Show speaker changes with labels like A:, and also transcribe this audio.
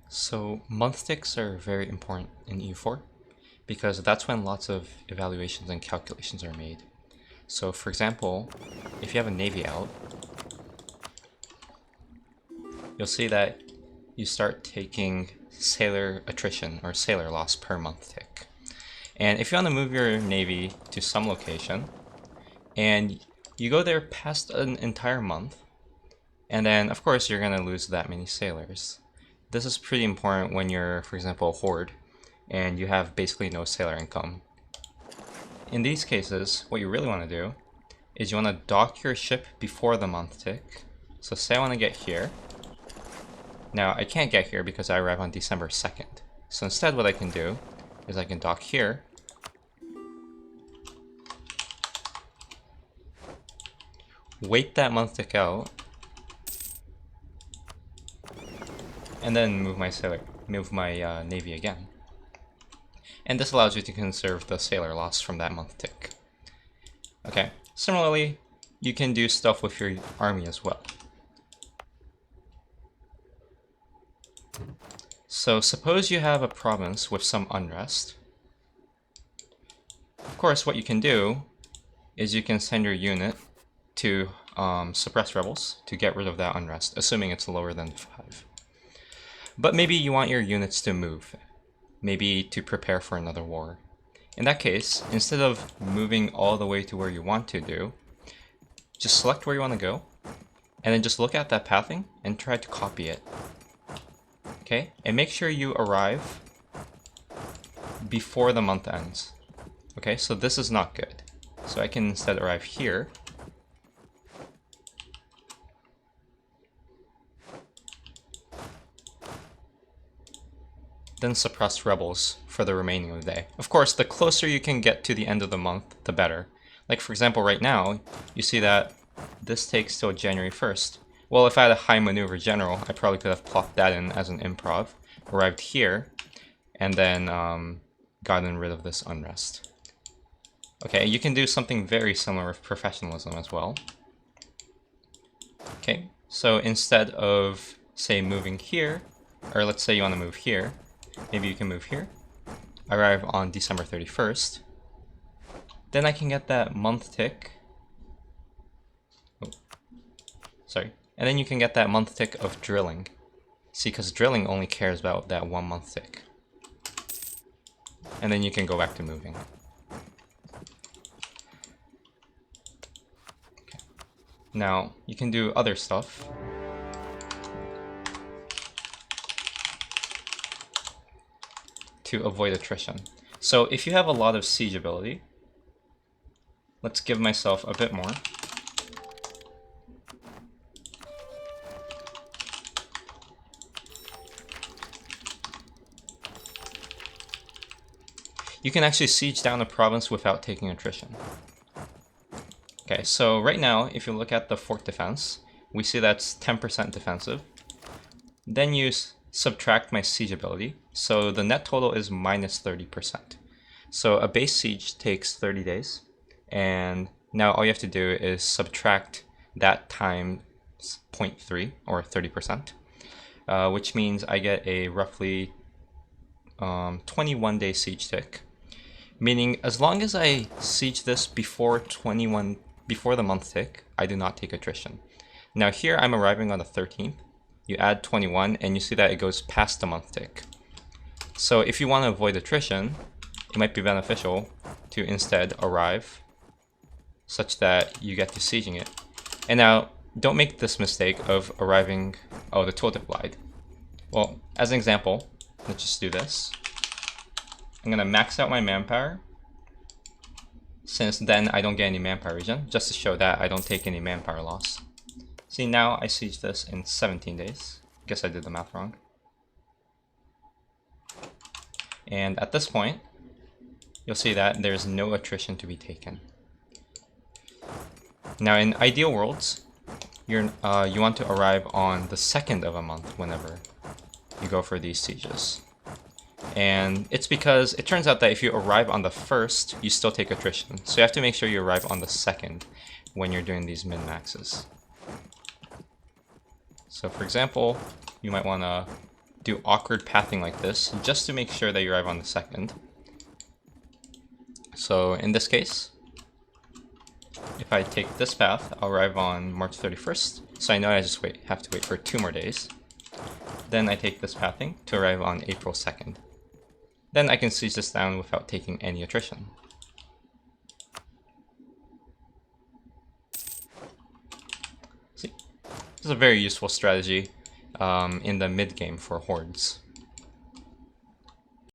A: So month ticks are very important in EU4 because that's when lots of evaluations and calculations are made. So for example, if you have a Navy out, you'll see that you start taking sailor attrition or sailor loss per month tick. And if you want to move your Navy to some location, and you go there past an entire month, and then of course you're going to lose that many sailors. This is pretty important when you're, for example, a horde, and you have basically no sailor income. In these cases, what you really want to do is you want to dock your ship before the month tick. So say I want to get here. Now I can't get here because I arrive on December 2nd. So instead what I can do is I can dock here. Wait that month tick out. And then move my Navy again. And this allows you to conserve the sailor loss from that month tick. Okay, similarly, you can do stuff with your army as well. So suppose you have a province with some unrest. Of course, what you can do is you can send your unit to suppress rebels to get rid of that unrest, assuming it's lower than 5. But maybe you want your units to move, maybe to prepare for another war. In that case, instead of moving all the way to where you want to do, just select where you want to go, and then just look at that pathing and try to copy it. Okay, and make sure you arrive before the month ends. Okay, so this is not good. So I can instead arrive here. Then suppress rebels for the remaining of the day. Of course, the closer you can get to the end of the month, the better. Like for example, right now, you see that this takes till January 1st. Well, if I had a high maneuver general, I probably could have plopped that in as an improv, arrived here, and then gotten rid of this unrest. Okay, you can do something very similar with professionalism as well. Okay, so instead of, say, moving here, or let's say you want to move here, maybe you can move here, arrive on December 31st, then I can get that month tick. Oh, sorry. And then you can get that month tick of drilling. See, because drilling only cares about that 1 month tick. And then you can go back to moving. Okay. Now, you can do other stuff. To avoid attrition. So if you have a lot of siege ability, let's give myself a bit more. You can actually siege down a province without taking attrition. Okay, so right now, if you look at the fort defense, we see that's 10% defensive. Then you subtract my siege ability, so the net total is minus 30%. So a base siege takes 30 days, and now all you have to do is subtract that times 0.3, or 30%, which means I get a roughly 21-day siege tick. Meaning, as long as I siege this before the month tick, I do not take attrition. Now here I'm arriving on the 13th. You add 21, and you see that it goes past the month tick. So if you want to avoid attrition, it might be beneficial to instead arrive such that you get to sieging it. And now, don't make this mistake of arriving... Oh, the tooltip lied. Well, as an example, let's just do this. I'm going to max out my manpower, since then I don't get any manpower regen, just to show that I don't take any manpower loss. See, now I siege this in 17 days. Guess I did the math wrong. And at this point, you'll see that there's no attrition to be taken. Now in ideal worlds, you want to arrive on the 2nd of a month whenever you go for these sieges. And it's because it turns out that if you arrive on the 1st, you still take attrition. So you have to make sure you arrive on the 2nd when you're doing these min-maxes. So for example, you might want to do awkward pathing like this just to make sure that you arrive on the 2nd. So in this case, if I take this path, I'll arrive on March 31st. So I know I just have to wait for 2 more days. Then I take this pathing to arrive on April 2nd. Then I can siege this down without taking any attrition. See, this is a very useful strategy in the mid game for hordes.